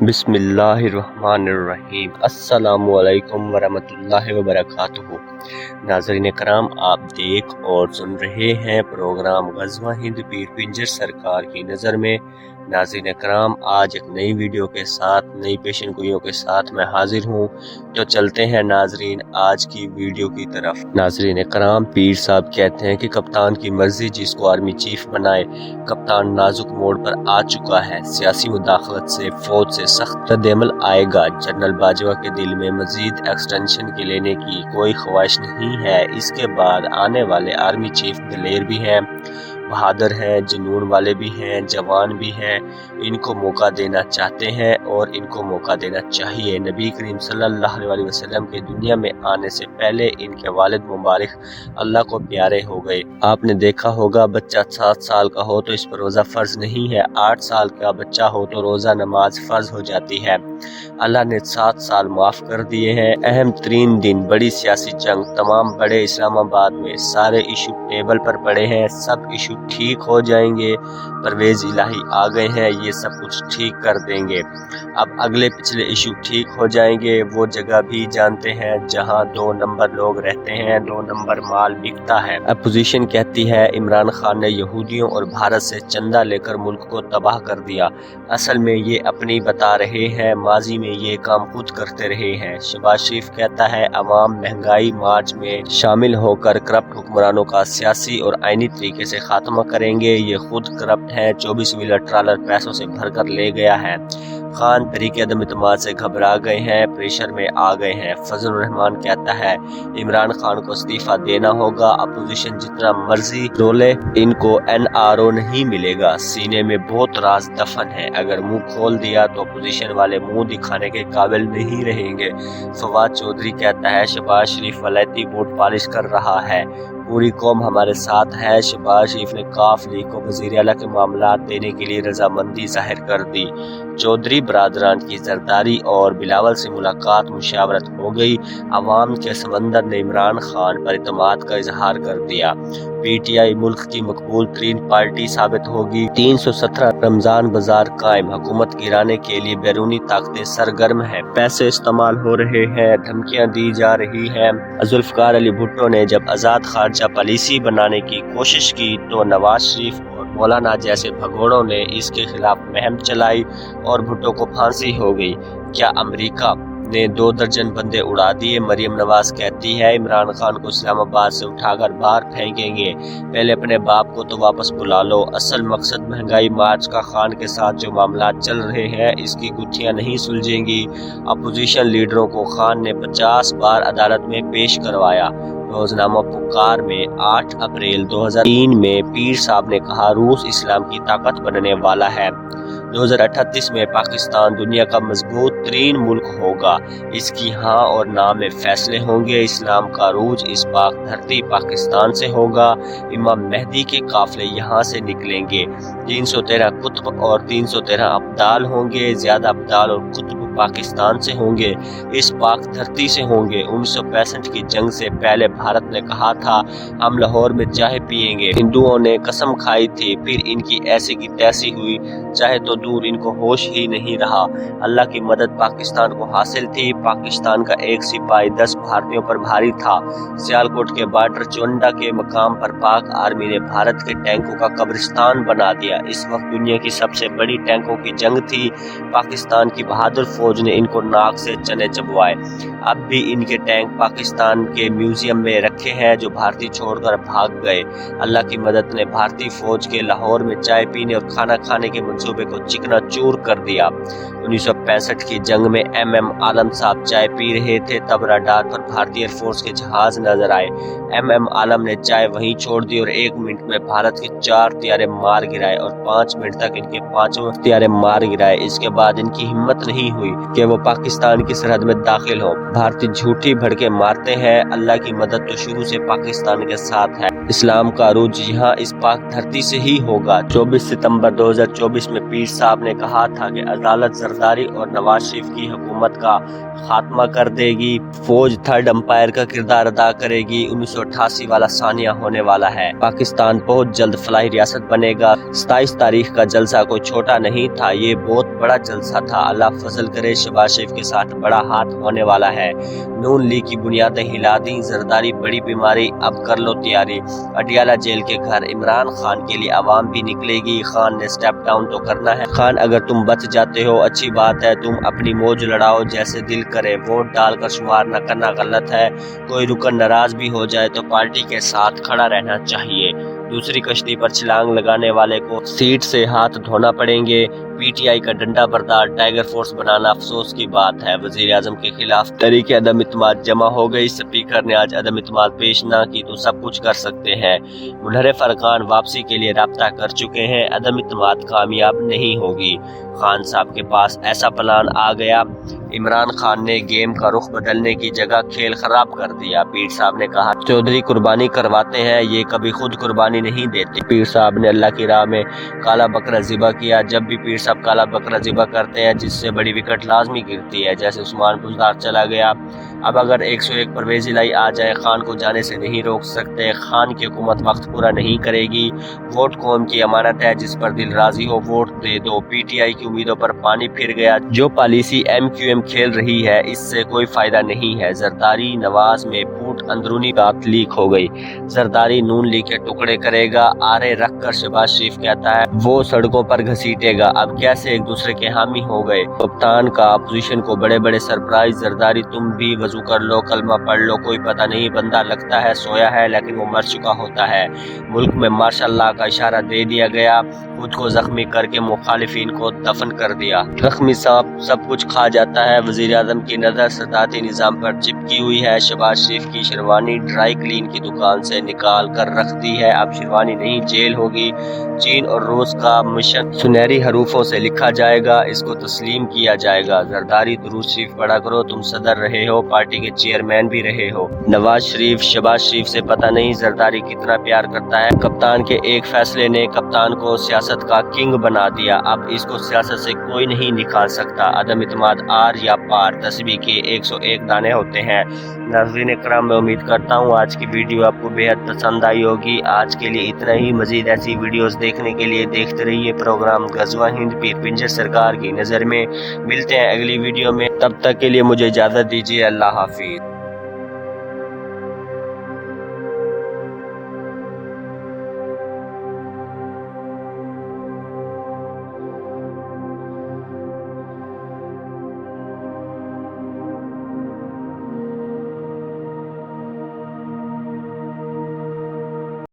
بسم اللہ الرحمن الرحیم۔ السلام علیکم ورحمۃ وبرکاتہ۔ ناظرین کرام، آپ دیکھ اور سن رہے ہیں پروگرام غزوہ ہند پیر پنجر سرکار کی نظر میں۔ ناظرین کرام، آج ایک نئی ویڈیو کے ساتھ، نئی پیشن گوئیوں کے ساتھ میں حاضر ہوں، تو چلتے ہیں ناظرین آج کی ویڈیو کی طرف۔ ناظرین کرام، پیر صاحب کہتے ہیں کہ کپتان کی مرضی جس کو آرمی چیف بنائے۔ کپتان نازک موڑ پر آ چکا ہے، سیاسی مداخلت سے فوج سے سخت رد عمل آئے گا۔ جنرل باجوہ کے دل میں مزید ایکسٹینشن کے لینے کی کوئی خواہش نہیں ہے۔ اس کے بعد آنے والے آرمی چیف دلیر بھی ہیں، بہادر ہیں، جنون والے بھی ہیں، جوان بھی ہیں۔ ان کو موقع دینا چاہتے ہیں اور ان کو موقع دینا چاہیے۔ نبی کریم صلی اللہ علیہ وسلم کے دنیا میں آنے سے پہلے ان کے والد مبارک اللہ کو پیارے ہو گئے۔ آپ نے دیکھا ہوگا بچہ 7 سال کا ہو تو اس پر روزہ فرض نہیں ہے، 8 سال کا بچہ ہو تو روزہ نماز فرض ہو جاتی ہے۔ اللہ نے 7 سال معاف کر دیے ہیں۔ اہم ترین دن، بڑی سیاسی جنگ، تمام بڑے اسلام آباد میں سارے ایشو ٹیبل پر پڑے ہیں، سب ایشو ٹھیک ہو جائیں گے۔ پرویز الہی آ گئے ہیں، یہ سب کچھ ٹھیک کر دیں گے۔ اب اگلے پچھلے ایشو ٹھیک ہو جائیں گے۔ وہ جگہ بھی جانتے ہیں جہاں 2 نمبر لوگ رہتے ہیں، 2 نمبر مال بکتا ہے۔ اپوزیشن کہتی ہے عمران خان نے یہودیوں اور بھارت سے چندہ لے کر ملک کو تباہ کر دیا۔ اصل میں یہ اپنی بتا رہے ہیں، ماضی میں یہ کام خود کرتے رہے ہیں۔ شہباز شریف کہتا ہے عوام مہنگائی مارچ میں شامل ہو کر کرپٹ حکمرانوں کا سیاسی اور آئینی طریقے سے خاتمہ کریں گے۔ یہ خود کرپٹ ہیں، 24 ویلر ٹرالر پیسوں سے بھر کر لے گیا ہے۔ خان تحریک عدم اعتماد سے گھبرا گئے ہیں، پریشر میں آ گئے ہیں۔ فضل الرحمان کہتا ہے عمران خان کو استعفیٰ دینا ہوگا، اپوزیشن جتنا مرضی رولے، ان کو NRO نہیں ملے گا۔ سینے میں بہت راز دفن ہے، اگر منہ کھول دیا تو اپوزیشن والے منہ دکھانے کے قابل نہیں رہیں گے۔ فواد چودھری کہتا ہے شہباز شریف ولایتی ووٹ پالش کر رہا ہے، پوری قوم ہمارے ساتھ ہے۔ شہباز شریف نے ق لیگ کو وزیر اعلیٰ کے معاملات دینے کے لیے رضامندی ظاہر کر دی۔ چودھری برادران کی زرداری اور بلاول سے ملاقات مشاورت ہو گئی۔ عوام کے سمندر نے عمران خان پر اعتماد کا اظہار کر دیا۔ PTI ملک کی مقبول ترین پارٹی ثابت ہوگی۔ 317 رمضان بازار قائم، حکومت گرانے کے لیے بیرونی طاقتیں سرگرم ہیں، پیسے استعمال ہو رہے ہیں، دھمکیاں دی جا رہی ہیں۔ ذوالفقار علی بھٹو نے جب آزاد خارجہ پالیسی بنانے کی کوشش کی تو نواز شریف اور مولانا جیسے بھگوڑوں نے اس کے خلاف مہم چلائی اور بھٹو کو پھانسی ہو گئی۔ کیا امریکہ نے 2 درجن بندے اڑا دیے؟ مریم نواز کہتی ہے عمران خان کو اسلام آباد سے اٹھا کر باہر پھینکیں گے، پہلے اپنے باپ کو تو واپس بلا لو۔ اصل مقصد مہنگائی مارچ کا خان کے ساتھ جو معاملات چل رہے ہیں اس کی گتھیاں نہیں سلجھیں گی۔ اپوزیشن لیڈروں کو خان نے 50 بار عدالت میں پیش کروایا۔ روزنامہ پکار میں 8 اپریل 2003 میں پیر صاحب نے کہا روس اسلام کی طاقت بننے والا ہے۔ 2038 میں پاکستان دنیا کا مضبوط ترین ملک ہوگا، اس کی ہاں اور نہ میں فیصلے ہوں گے۔ اسلام کا عروج اس پاک دھرتی پاکستان سے ہوگا، امام مہدی کے قافلے یہاں سے نکلیں گے۔ 313 قطب اور 313 ابدال ہوں گے، زیادہ ابدال اور قطب پاکستان سے ہوں گے، اس پاک دھرتی سے ہوں گے۔ 1965 کی جنگ سے پہلے بھارت نے کہا تھا ہم لاہور میں چائے پیئیں گے، ہندوؤں نے قسم کھائی تھی، پھر ان کی ایسی کی تیسی ہوئی، چاہے تو دور ان کو ہوش ہی نہیں رہا۔ اللہ کی مدد پاکستان کو حاصل تھی، پاکستان کا ایک سپاہی 10 بھارتیوں پر بھاری تھا۔ سیالکوٹ کے بارڈر چونڈا کے مقام پر پاک آرمی نے بھارت کے ٹینکوں کا قبرستان بنا دیا۔ اس وقت دنیا کی سب سے بڑی ٹینکوں کی جنگ تھی، پاکستان کی بہادر فوج نے ان کو ناک سے چنے چبوائے۔ اب بھی ان کے ٹینک پاکستان کے میوزیم میں رکھے ہیں جو بھارتی چھوڑ کر بھاگ گئے۔ اللہ کی مدد نے بھارتی فوج کے لاہور میں چائے پینے اور کھانا کھانے کے منصوبے کو چکنا چور کر دیا۔ 1965 کی جنگ میں MM عالم صاحب چائے پی رہے تھے، تب راڈار پر بھارتی ایئر فورس کے جہاز نظر آئے۔ MM عالم نے چائے وہیں چھوڑ دی اور 1 منٹ میں بھارت کے 4 طیارے مار گرائے اور 5 منٹ تک ان کے 5 طیارے مار گرائے۔ اس کے بعد ان کی ہمت نہیں ہوئی کہ وہ پاکستان کی سرحد میں داخل ہو۔ بھارتی جھوٹی بھڑکے مارتے ہیں، اللہ کی مدد تو شروع سے پاکستان کے ساتھ ہے۔ اسلام کا عروج یہاں اس پاک دھرتی سے ہی ہوگا۔ 24 ستمبر 2024 میں پیر صاحب نے کہا تھا کہ عدالت زرداری اور نواز شریف کی حکومت کا خاتمہ کر دے گی، فوج تھرڈ امپائر کا کردار ادا کرے گی۔ 1988 والا ثانیہ ہونے والا ہے، پاکستان بہت جلد فلاحی ریاست بنے گا۔ 27 تاریخ کا جلسہ کوئی چھوٹا نہیں تھا، یہ بہت بڑا جلسہ تھا۔ اللہ فضل کرے، شہباز شریف کے ساتھ بڑا ہاتھ ہونے والا ہے۔ نون لیگ کی بنیادیں ہلا دیں، زرداری بڑی بیماری، اب کر لو تیاری۔ اڈیالہ جیل کے گھر عمران خان کے لیے عوام بھی نکلے گی، خان نے سٹیپ ڈاؤن تو کرنا ہے۔ خان اگر تم بچ جاتے ہو اچھی بات ہے، تم اپنی موج لڑاؤ جیسے دل کرے، ووٹ ڈال کر شمار نہ کرنا غلط ہے۔ کوئی رکن ناراض بھی ہو جائے تو پارٹی کے ساتھ کھڑا رہنا چاہیے۔ دوسری کشتی پر چھلانگ لگانے والے کو سیٹ سے ہاتھ دھونا پڑیں گے۔ پی ٹی آئی کا ڈنڈا بردار ٹائیگر فورس بنانا افسوس کی بات ہے۔ وزیر اعظم کے خلاف تحریک عدم اعتماد جمع ہو گئی، اسپیکر نے آج عدم اعتماد پیش نہ کی تو سب کچھ کر سکتے ہیں۔ منحرف ارکان واپسی کے لیے رابطہ کر چکے ہیں، عدم اعتماد کامیاب نہیں ہوگی۔ خان صاحب کے پاس ایسا پلان آ گیا، عمران خان نے گیم کا رخ بدلنے کی جگہ کھیل خراب کر دیا۔ پیر صاحب نے کہا چودھری قربانی کرواتے ہیں، یہ کبھی خود قربانی نہیں دیتے۔ پیر صاحب نے اللہ کی راہ میں کالا بکرا ذبح کیا۔ جب بھی پیر صاحب کالا بکرا ذبح کرتے ہیں جس سے بڑی وکٹ لازمی گرتی ہے، جیسے عثمان بزدار چلا گیا، اب اگر 101 پرویز الہی آ جائے خان کو جانے سے نہیں روک سکتے۔ خان کی حکومت وقت پورا نہیں کرے گی، ووٹ قوم کی امانت ہے، جس پر دل راضی ہو vote they do. P T I کی امیدوں پر پانی پھر گیا، جو پالیسی ایم کیو ایم کھیل رہی ہے اس سے کوئی فائدہ نہیں ہے۔ زرداری نواز میں پھوٹ، اندرونی بات لیک ہو گئی۔ زرداری نون لیگ کے ٹکڑے کرے گا، آرے رکھ کر شہباز شریف کہتا ہے وہ سڑکوں پر گھسیٹے گا۔ اب کیسے ایک دوسرے کے حامی ہو گئے۔ کپتان کا اپوزیشن کو بڑے بڑے سرپرائز، زرداری تم بھی وضو کر لو، کلمہ پڑھ لو، کوئی پتہ نہیں بندہ لگتا ہے سویا ہے لیکن وہ مر چکا ہوتا ہے۔ ملک میں ماشاء اللہ کا اشارہ دے دیا گیا، خود کو زخمی کر کے مخالفین کو دفن کر دیا۔ زخمی سانپ سب کچھ کھا جاتا ہے۔ وزیر اعظم کی نظر صدارتی نظام پر چپکی ہوئی ہے۔ شہباز شریف کی شیروانی ڈرائی کلین کی دکان سے نکال کر رکھ دی ہے، اب شیروانی نہیں جیل ہوگی۔ چین اور روس کا مشن سنہری حروفوں سے لکھا جائے گا، اس کو تسلیم کیا جائے گا۔ زرداری درود شریف پڑھا کرو، تم صدر رہے ہو، پارٹی کے چیئرمین بھی رہے ہو۔ نواز شریف شہباز شریف سے پتہ نہیں زرداری کتنا پیار کرتا ہے۔ کپتان کے ایک فیصلے نے کپتان کو سیاست کا کنگ بنا دیا، اب اس کو سیاست سے کوئی نہیں نکال سکتا۔ عدم اعتماد آر یا پار، تسبیح کے 101 دانے ہوتے ہیں۔ ناظرین کرام، میں امید کرتا ہوں آج کی ویڈیو آپ کو بے حد پسند آئی ہوگی۔ آج کے لیے اتنا ہی، مزید ایسی ویڈیوز دیکھنے کے لیے دیکھتے رہیے پروگرام غزوہ ہند پیر پنجر سرکار کی نظر میں۔ ملتے ہیں اگلی ویڈیو میں، تب تک کے لیے مجھے اجازت دیجیے، اللہ حافظ۔